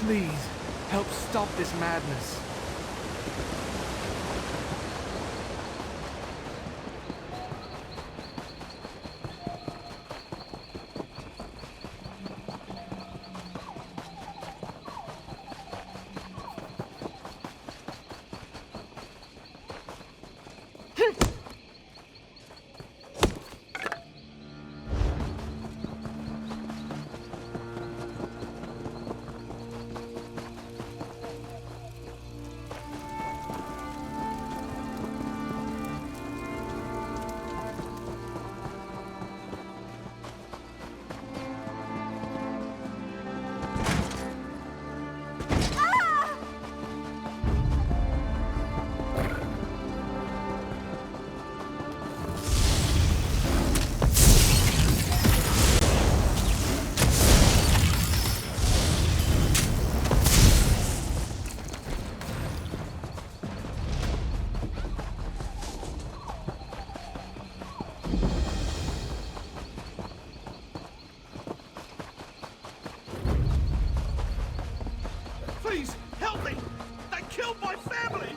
Please, help stop this madness. Please, help me! They killed my family!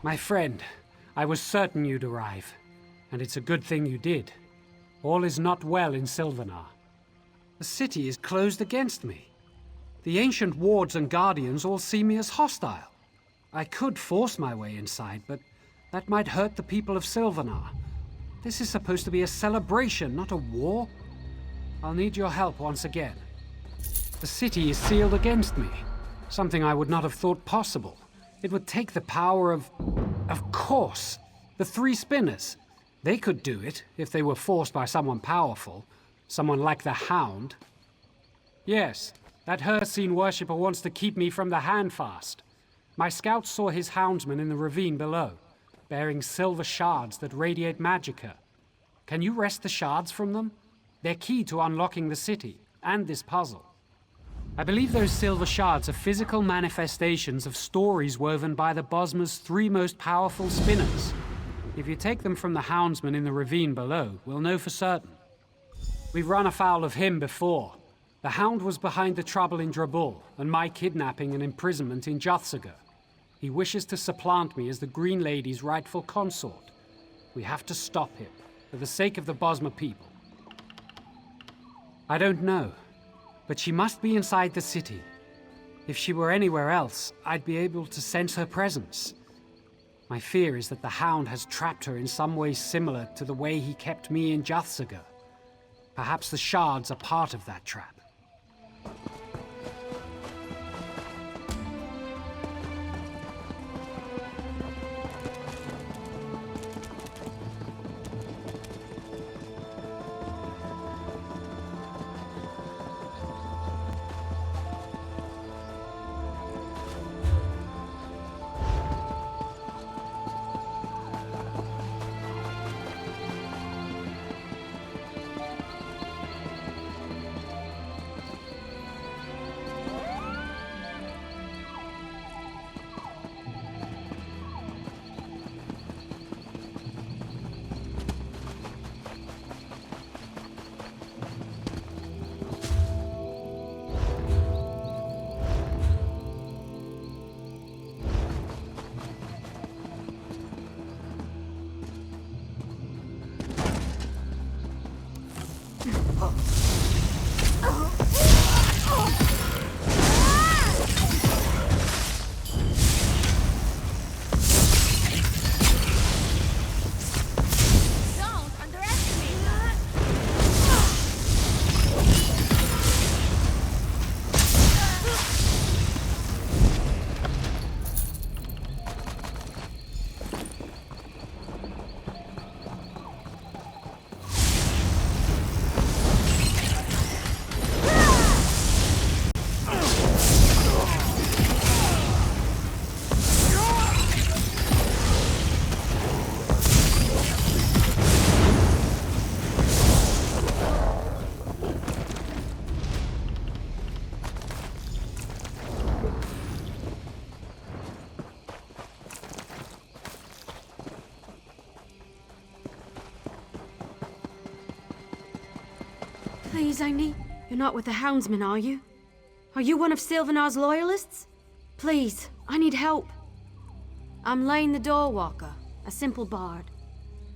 My friend, I was certain you'd arrive, and it's a good thing you did. All is not well in SILVENAR. The city is closed against me. The ancient wards and guardians all see me as hostile. I could force my way inside, but that might hurt the people of SILVENAR. This is supposed to be a celebration, not a war. I'll need your help once again. The city is sealed against me, something I would not have thought possible. It would take the power of course, the Three Spinners. They could do it if they were forced by someone powerful, someone like the Hound. Yes, that Hircine worshipper wants to keep me from the Handfast. My scouts saw his houndsmen in the ravine below, bearing silver shards that radiate magicka. Can you wrest the shards from them? They're key to unlocking the city, and this puzzle. I believe those silver shards are physical manifestations of stories woven by the Bosmer's 3 most powerful spinners. If you take them from the houndsman in the ravine below, we'll know for certain. We've run afoul of him before. The Hound was behind the trouble in Drabul, and my kidnapping and imprisonment in Juthsagar. He wishes to supplant me as the Green Lady's rightful consort. We have to stop him, for the sake of the Bosmer people. I don't know, but she must be inside the city. If she were anywhere else, I'd be able to sense her presence. My fear is that the Hound has trapped her in some way similar to the way he kept me in Juthsagar. Perhaps the shards are part of that trap. Please, Aini. You're not with the houndsmen, are you? Are you one of Sylvenar's loyalists? Please, I need help. I'm Lane the Doorwalker, a simple bard.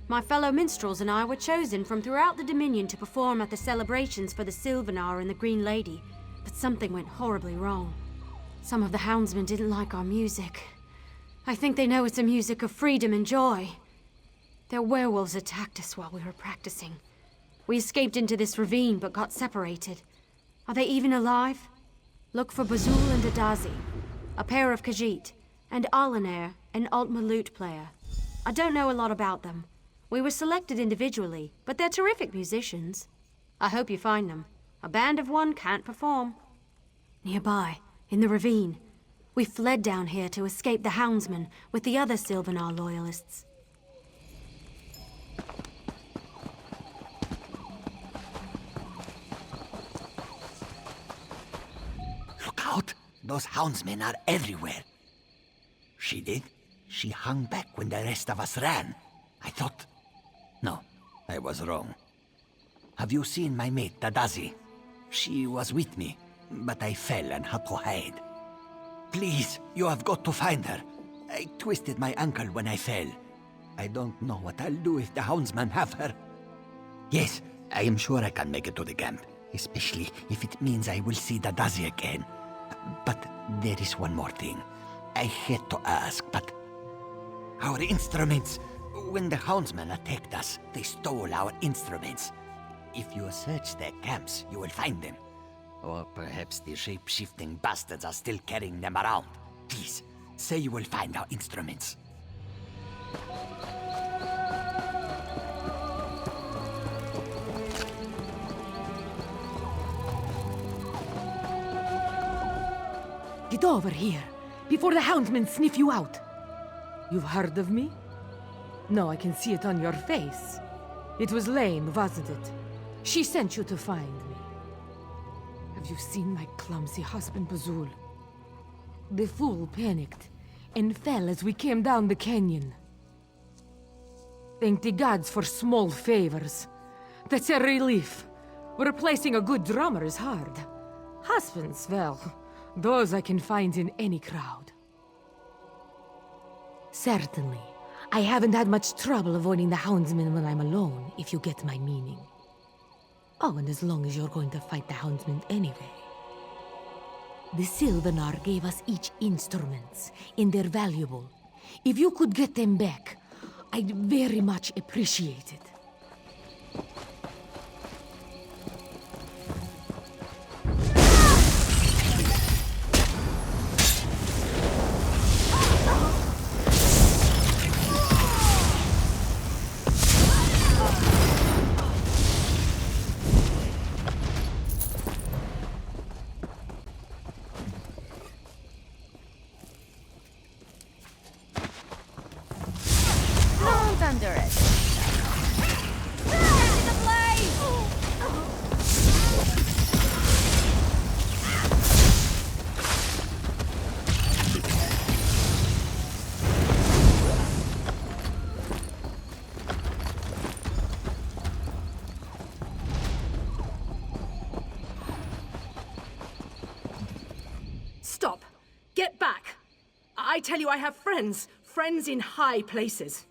My fellow minstrels and I were chosen from throughout the Dominion to perform at the celebrations for the Sylvenar and the Green Lady, but something went horribly wrong. Some of the houndsmen didn't like our music. I think they know it's a music of freedom and joy. Their werewolves attacked us while we were practicing. We escaped into this ravine, but got separated. Are they even alive? Look for Bazul and Adazi, a pair of Khajiit, and ALAINA, an alt-merit lute player. I don't know a lot about them. We were selected individually, but they're terrific musicians. I hope you find them. A band of one can't perform. Nearby, in the ravine, we fled down here to escape the houndsmen with the other Sylvenar loyalists. Look out! Those houndsmen are everywhere. She did? She hung back when the rest of us ran. I thought... No, I was wrong. Have you seen my mate, Adazi? She was with me, but I fell and had to hide. Please, you have got to find her. I twisted my ankle when I fell. I don't know what I'll do if the houndsmen have her. Yes, I am sure I can make it to the camp, especially if it means I will see Adazi again. But there is one more thing. I hate to ask, but... Our instruments! When the houndsmen attacked us, they stole our instruments. If you search their camps, you will find them. Or perhaps the shape-shifting bastards are still carrying them around. Please, say you will find our instruments. Get over here, before the houndsmen sniff you out. You've heard of me? No, I can see it on your face. It was Lane, wasn't it? She sent you to find me. Have you seen my clumsy husband, Bazul? The fool panicked and fell as we came down the canyon. Thank the gods for small favors. That's a relief. Replacing a good drummer is hard. Husbands, well, those I can find in any crowd. Certainly. I haven't had much trouble avoiding the houndsmen when I'm alone, if you get my meaning. Oh, and as long as you're going to fight the houndsmen anyway. The SILVENAR gave us each instruments, and they're valuable. If you could get them back, I'd very much appreciate it. Under it. Into the blaze! Stop! Get back! I tell you, I have friends. Friends in high places.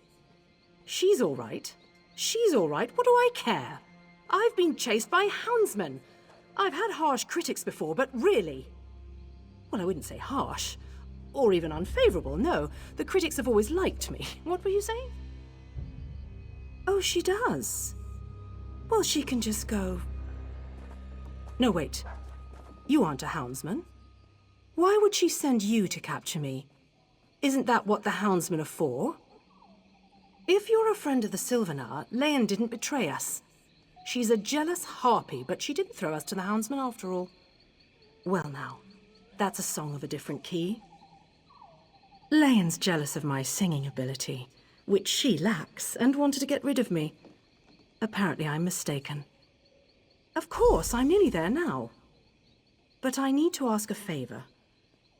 She's all right. She's all right. What do I care? I've been chased by houndsmen. I've had harsh critics before, but really... Well, I wouldn't say harsh. Or even unfavorable, no. The critics have always liked me. What were you saying? Oh, she does. Well, she can just go... No, wait. You aren't a houndsman. Why would she send you to capture me? Isn't that what the houndsmen are for? If you're a friend of the SILVENAR, Leyen didn't betray us. She's a jealous harpy, but she didn't throw us to the houndsmen after all. Well now, that's a song of a different key. Leyen's jealous of my singing ability, which she lacks, and wanted to get rid of me. Apparently I'm mistaken. Of course, I'm nearly there now. But I need to ask a favor.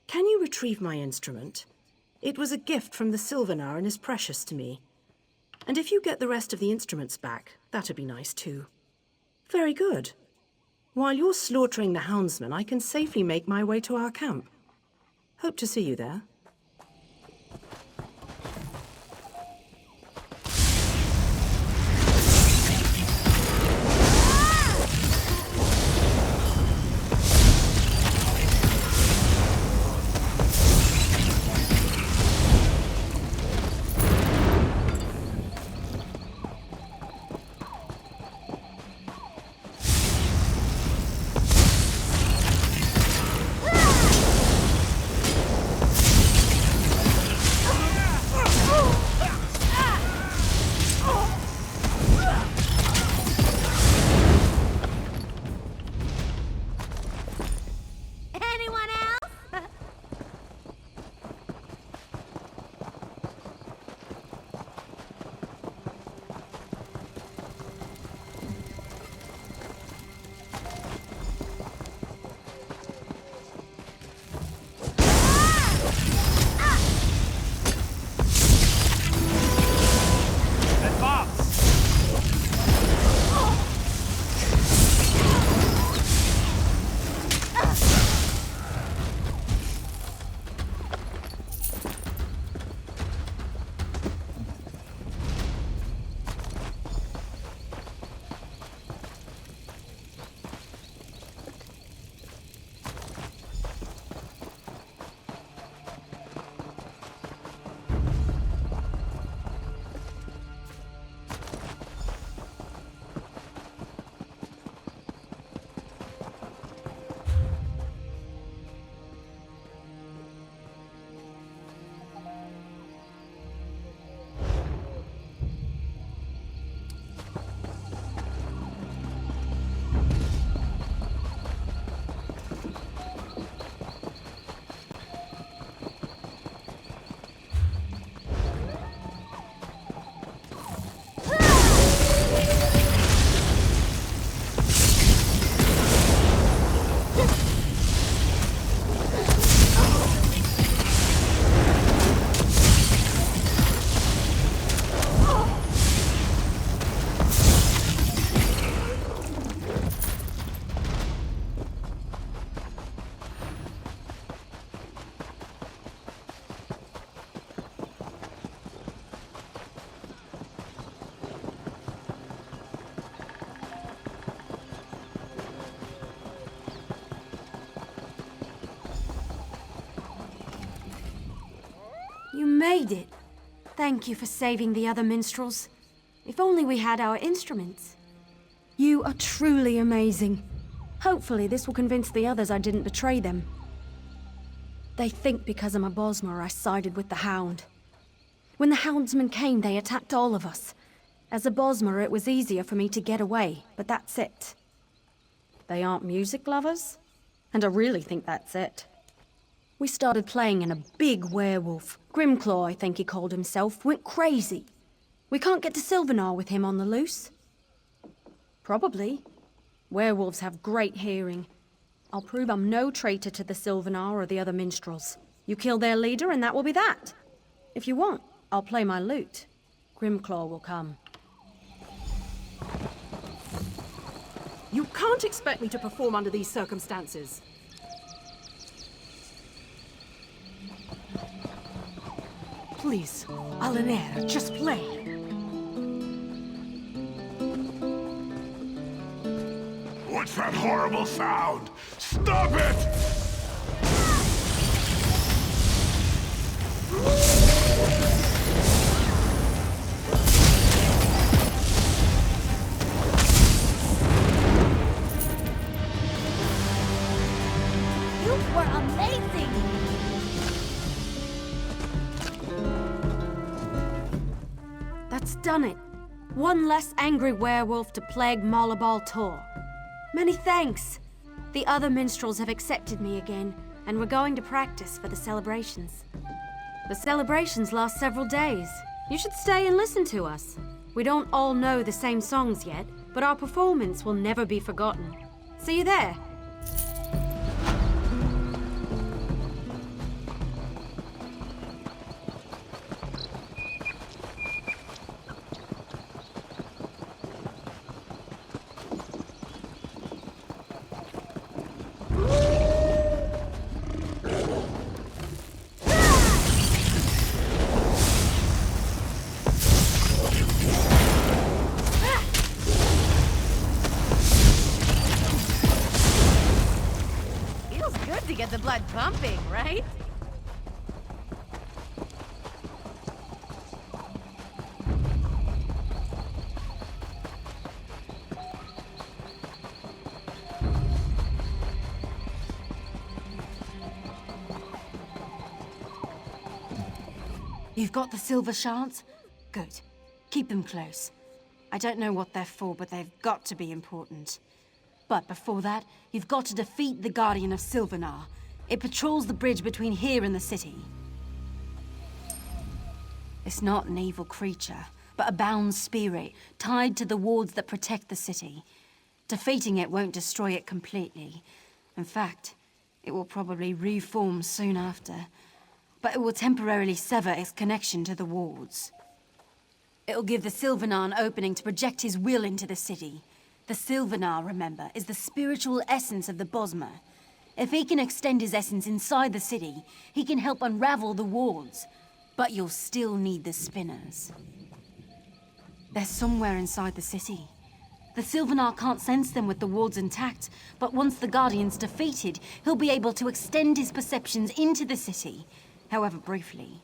Can you retrieve my instrument? It was a gift from the SILVENAR and is precious to me. And if you get the rest of the instruments back, that'd be nice too. Very good. While you're slaughtering the houndsmen, I can safely make my way to our camp. Hope to see you there. Thank you for saving the other minstrels. If only we had our instruments. You are truly amazing. Hopefully this will convince the others I didn't betray them. They think because I'm a Bosmer I sided with the Hound. When the Houndsmen came, they attacked all of us. As a Bosmer, it was easier for me to get away, but that's it. They aren't music lovers? And I really think that's it. We started playing and a big werewolf, Grimclaw I think he called himself, went crazy. We can't get to Silvenar with him on the loose. Probably. Werewolves have great hearing. I'll prove I'm no traitor to the Silvenar or the other minstrels. You kill their leader and that will be that. If you want, I'll play my lute. Grimclaw will come. You can't expect me to perform under these circumstances. Please, ALAINA, just play. What's that horrible sound? Stop it! You were amazing! That's done it. One less angry werewolf to plague Malabal Tor. Many thanks. The other minstrels have accepted me again, and we're going to practice for the celebrations. The celebrations last several days. You should stay and listen to us. We don't all know the same songs yet, but our performance will never be forgotten. See you there. To get the blood pumping, right? You've got the silver shards? Good. Keep them close. I don't know what they're for, but they've got to be important. But before that, you've got to defeat the Guardian of Silvenar. It patrols the bridge between here and the city. It's not an evil creature, but a bound spirit, tied to the wards that protect the city. Defeating it won't destroy it completely. In fact, it will probably reform soon after. But it will temporarily sever its connection to the wards. It'll give the Silvenar an opening to project his will into the city. The Silvenar, remember, is the spiritual essence of the Bosmer. If he can extend his essence inside the city, he can help unravel the wards. But you'll still need the spinners. They're somewhere inside the city. The Silvenar can't sense them with the wards intact, but once the Guardian's defeated, he'll be able to extend his perceptions into the city, however briefly.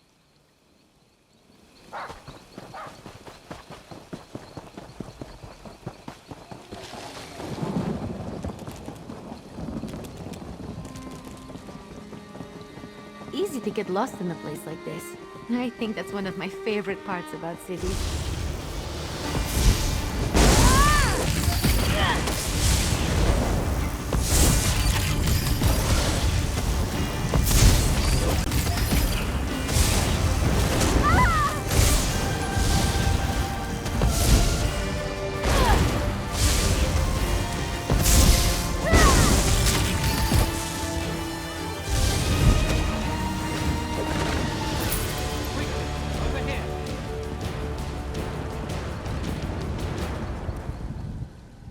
Easy to get lost in a place like this. I think that's one of my favorite parts about cities.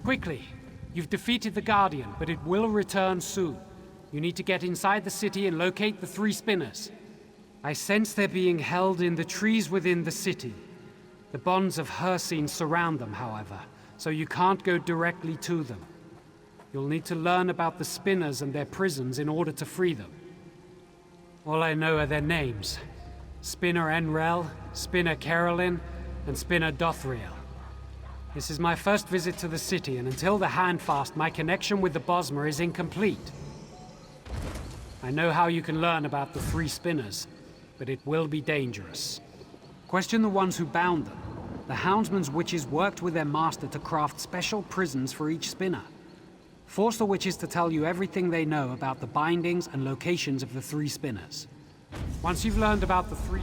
Quickly! You've defeated the Guardian, but it will return soon. You need to get inside the city and locate the 3 spinners. I sense they're being held in the trees within the city. The bonds of Hircine surround them, however, so you can't go directly to them. You'll need to learn about the spinners and their prisons in order to free them. All I know are their names. Spinner Enrel, Spinner Carolyn, and Spinner Dothriel. This is my first visit to the city, and until the Handfast, my connection with the Bosmer is incomplete. I know how you can learn about the three spinners, but it will be dangerous. Question the ones who bound them. The Houndsman's witches worked with their master to craft special prisons for each spinner. Force the witches to tell you everything they know about the bindings and locations of the three spinners. Once you've learned about the three...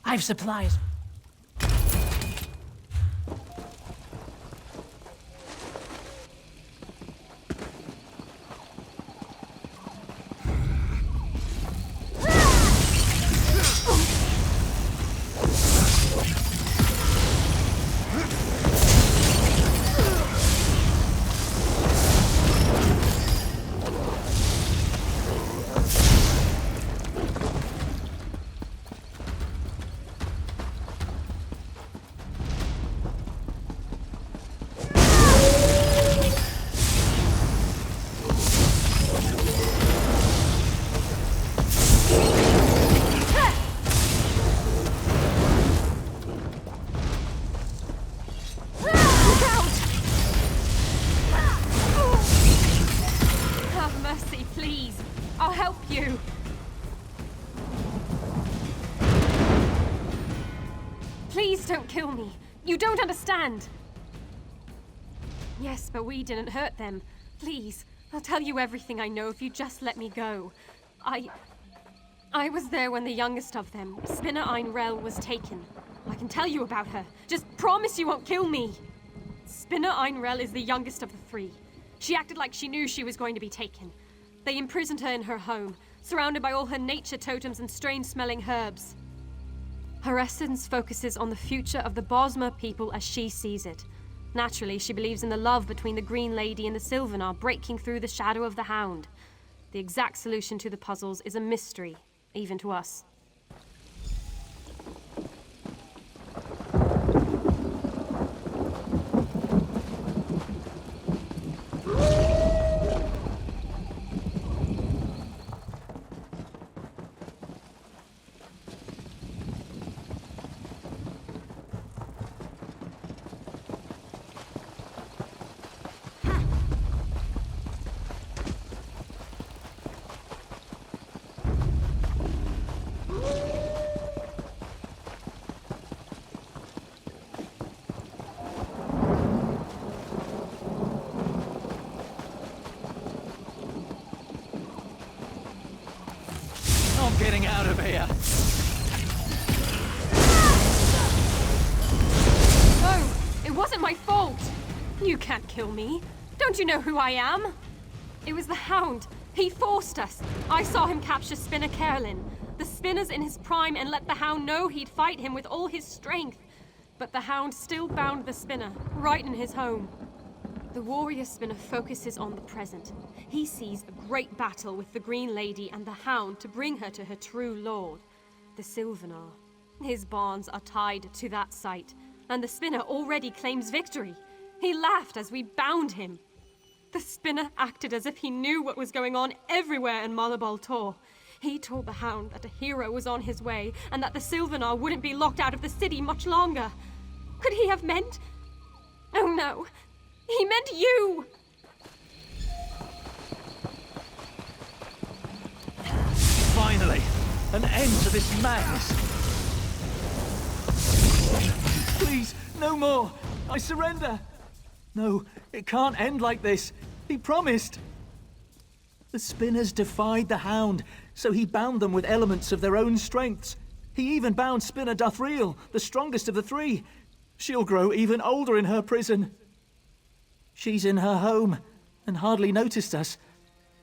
I've supplies. Don't kill me. You don't understand. Yes, but we didn't hurt them. Please, I'll tell you everything I know if you just let me go. I was there when the youngest of them, Spinner Einrel, was taken. I can tell you about her. Just promise you won't kill me. Spinner Einrel is the youngest of the three. She acted like she knew she was going to be taken. They imprisoned her in her home, surrounded by all her nature totems and strange-smelling herbs. Her essence focuses on the future of the Bosmer people as she sees it. Naturally, she believes in the love between the Green Lady and the SILVENAR breaking through the shadow of the Hound. The exact solution to the puzzles is a mystery, even to us. Getting out of here. Oh, it wasn't my fault. You can't kill me. Don't you know who I am? It was the Hound. He forced us. I saw him capture Spinner Carolyn. The Spinner's in his prime and let the Hound know he'd fight him with all his strength. But the Hound still bound the Spinner, right in his home. The warrior Spinner focuses on the present. He sees a great battle with the Green Lady and the Hound to bring her to her true lord, the SILVENAR. His bonds are tied to that site, and the Spinner already claims victory. He laughed as we bound him. The spinner acted as if he knew what was going on everywhere in Malabal Tor. He told the Hound that a hero was on his way and that the SILVENAR wouldn't be locked out of the city much longer. Could he have meant... Oh no, he meant you! Finally, an end to this madness. Please, no more. I surrender. No, it can't end like this. He promised. The spinners defied the Hound, so he bound them with elements of their own strengths. He even bound Spinner Dothriel, the strongest of the three. She'll grow even older in her prison. She's in her home and hardly noticed us.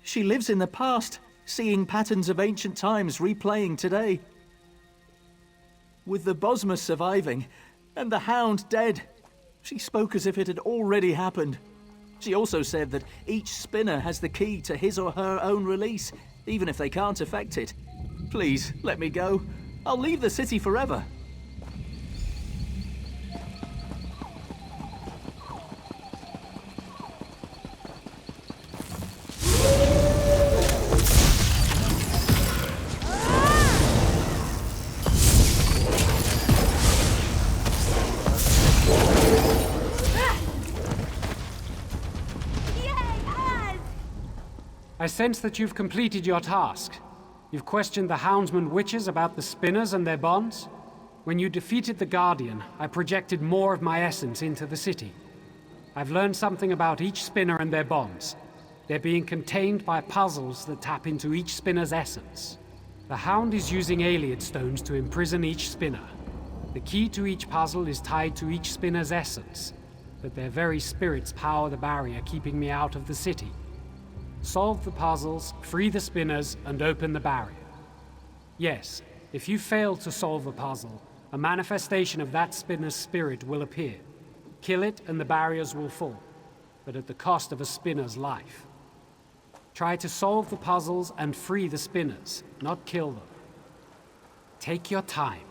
She lives in the past, seeing patterns of ancient times replaying today. With the Bosma surviving and the Hound dead, she spoke as if it had already happened. She also said that each spinner has the key to his or her own release, even if they can't affect it. Please, let me go. I'll leave the city forever. I sense that you've completed your task. You've questioned the Houndsman witches about the spinners and their bonds. When you defeated the Guardian, I projected more of my essence into the city. I've learned something about each spinner and their bonds. They're being contained by puzzles that tap into each spinner's essence. The Hound is using Alien stones to imprison each spinner. The key to each puzzle is tied to each spinner's essence, but their very spirits power the barrier keeping me out of the city. Solve the puzzles, free the spinners, and open the barrier. Yes, if you fail to solve a puzzle, a manifestation of that spinner's spirit will appear. Kill it and the barriers will fall, but at the cost of a spinner's life. Try to solve the puzzles and free the spinners, not kill them. Take your time.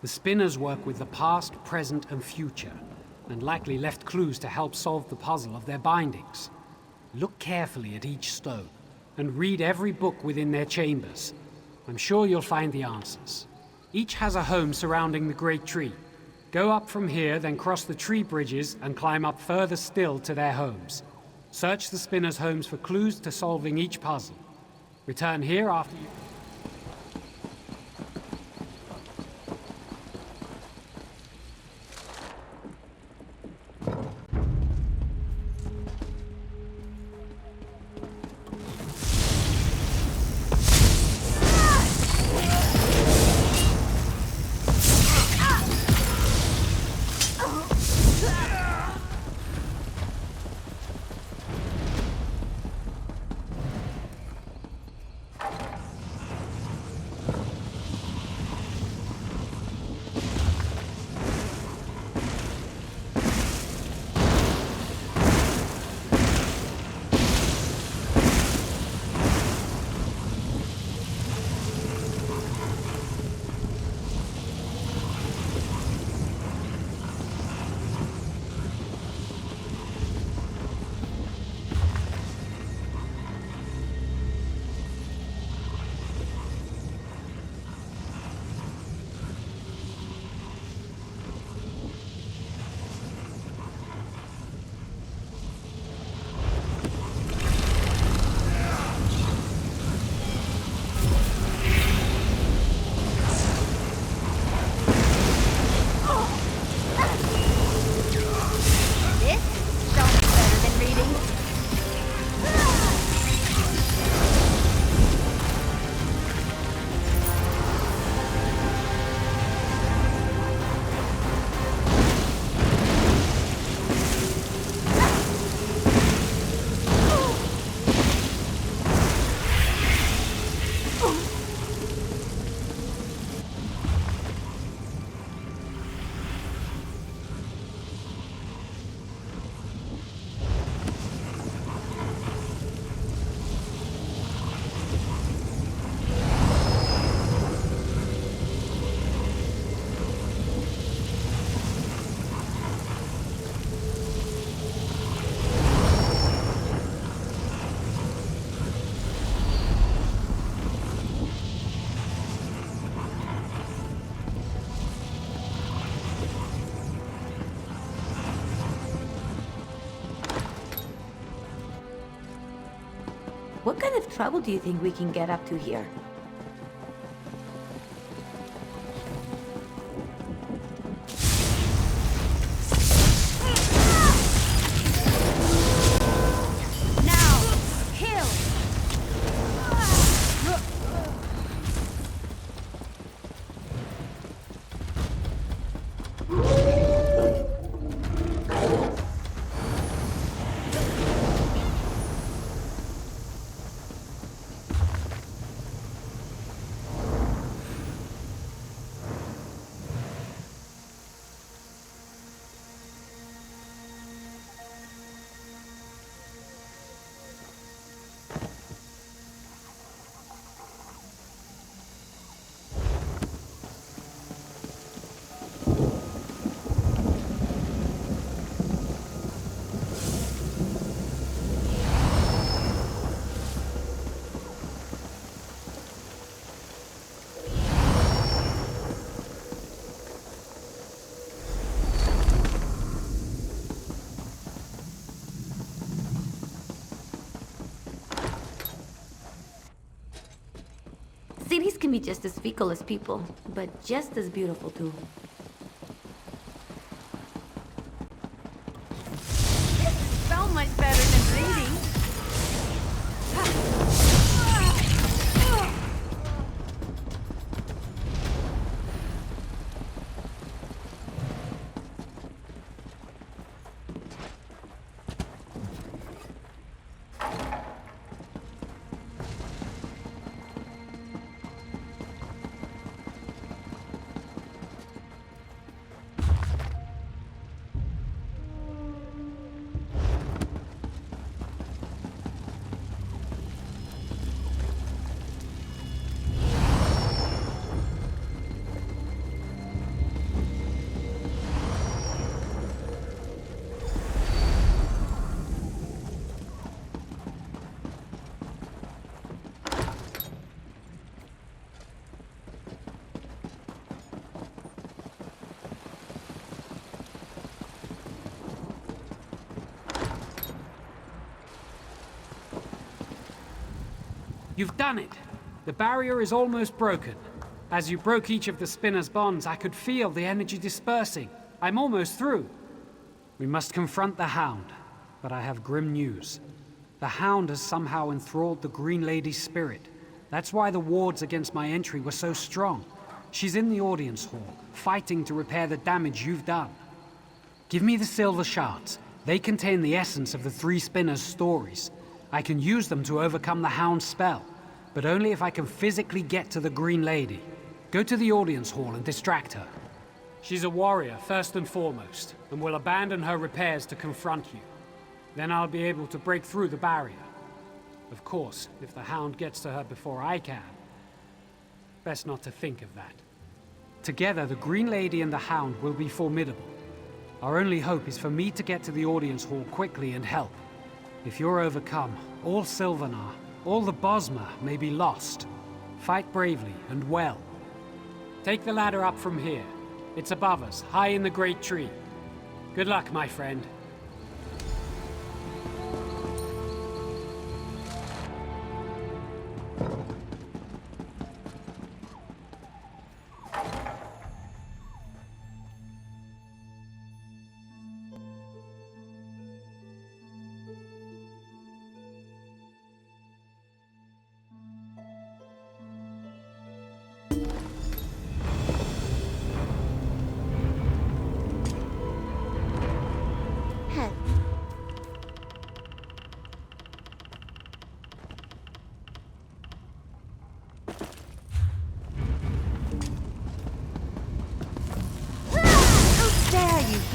The spinners work with the past, present, and future, and likely left clues to help solve the puzzle of their bindings. Look carefully at each stone, and read every book within their chambers. I'm sure you'll find the answers. Each has a home surrounding the Great Tree. Go up from here, then cross the tree bridges and climb up further still to their homes. Search the spinners' homes for clues to solving each puzzle. Return here after you... What kind of trouble do you think we can get up to here? Cities can be just as fickle as people, but just as beautiful too. This felt much better than reading. You've done it! The barrier is almost broken. As you broke each of the spinner's bonds, I could feel the energy dispersing. I'm almost through. We must confront the Hound, but I have grim news. The Hound has somehow enthralled the Green Lady's spirit. That's why the wards against my entry were so strong. She's in the audience hall, fighting to repair the damage you've done. Give me the silver shards. They contain the essence of the three spinners' stories. I can use them to overcome the Hound's spell, but only if I can physically get to the Green Lady. Go to the audience hall and distract her. She's a warrior, first and foremost, and will abandon her repairs to confront you. Then I'll be able to break through the barrier. Of course, if the Hound gets to her before I can. Best not to think of that. Together, the Green Lady and the Hound will be formidable. Our only hope is for me to get to the audience hall quickly and help. If you're overcome, all SILVENAR, all the Bosmer may be lost. Fight bravely and well. Take the ladder up from here. It's above us, high in the great tree. Good luck, my friend.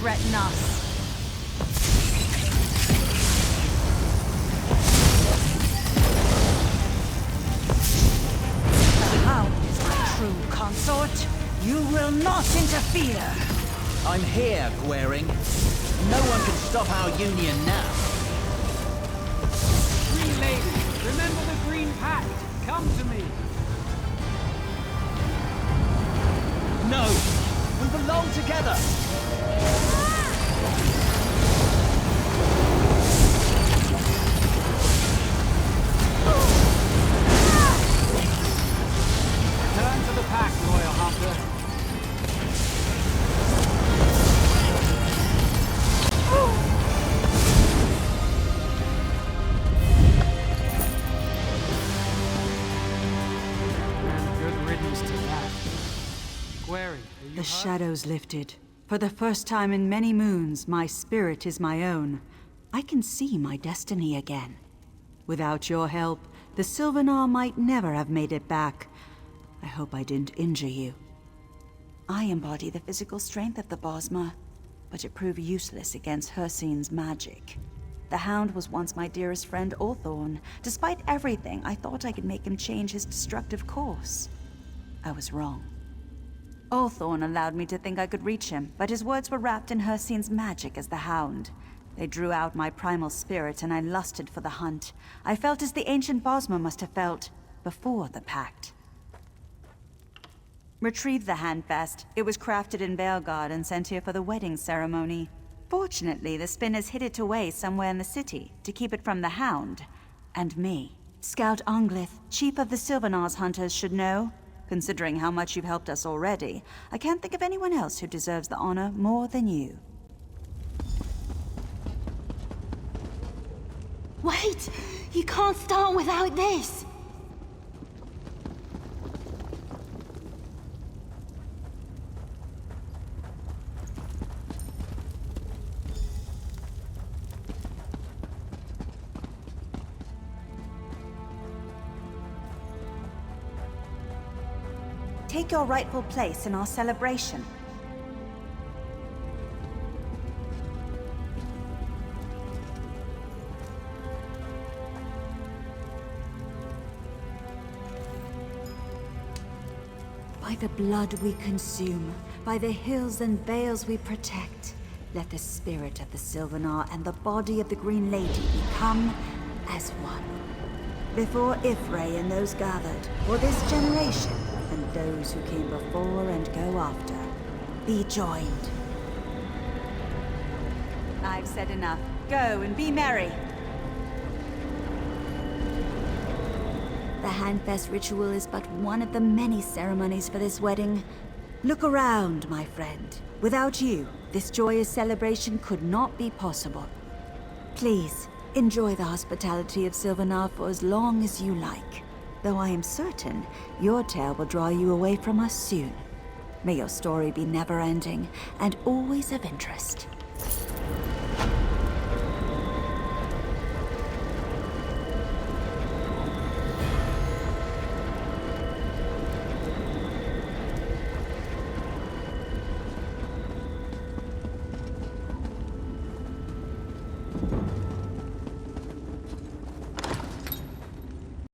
Threaten us. The Hound is my true consort. You will not interfere. I'm here, Gwaring. No one can stop our union now. Green Lady, remember the Green Pact. Come to me. No! We belong together! Oh! The shadows lifted. For the first time in many moons, my spirit is my own. I can see my destiny again. Without your help, the SILVENAR might never have made it back. I hope I didn't injure you. I embody the physical strength of the Bosmer, but it proved useless against Hircine's magic. The Hound was once my dearest friend Orthorn. Despite everything, I thought I could make him change his destructive course. I was wrong. Orthorn allowed me to think I could reach him, but his words were wrapped in Hircine's magic as the Hound. They drew out my primal spirit, and I lusted for the hunt. I felt as the ancient Bosmer must have felt before the pact. Retrieve the handfast. It was crafted in Belgard and sent here for the wedding ceremony. Fortunately, the spinners hid it away somewhere in the city to keep it from the Hound and me. Scout Anglith, chief of the SILVENAR's hunters, should know. Considering how much you've helped us already, I can't think of anyone else who deserves the honor more than you. Wait! You can't start without this! Take your rightful place in our celebration. By the blood we consume, by the hills and vales we protect, let the spirit of the SILVENAR and the body of the Green Lady become as one. Before Ifray and those gathered, for this generation, and those who came before and go after, be joined. I've said enough. Go and be merry. The Handfest ritual is but one of the many ceremonies for this wedding. Look around, my friend. Without you, this joyous celebration could not be possible. Please, enjoy the hospitality of SILVENAR for as long as you like. Though I am certain your tale will draw you away from us soon. May your story be never-ending and always of interest.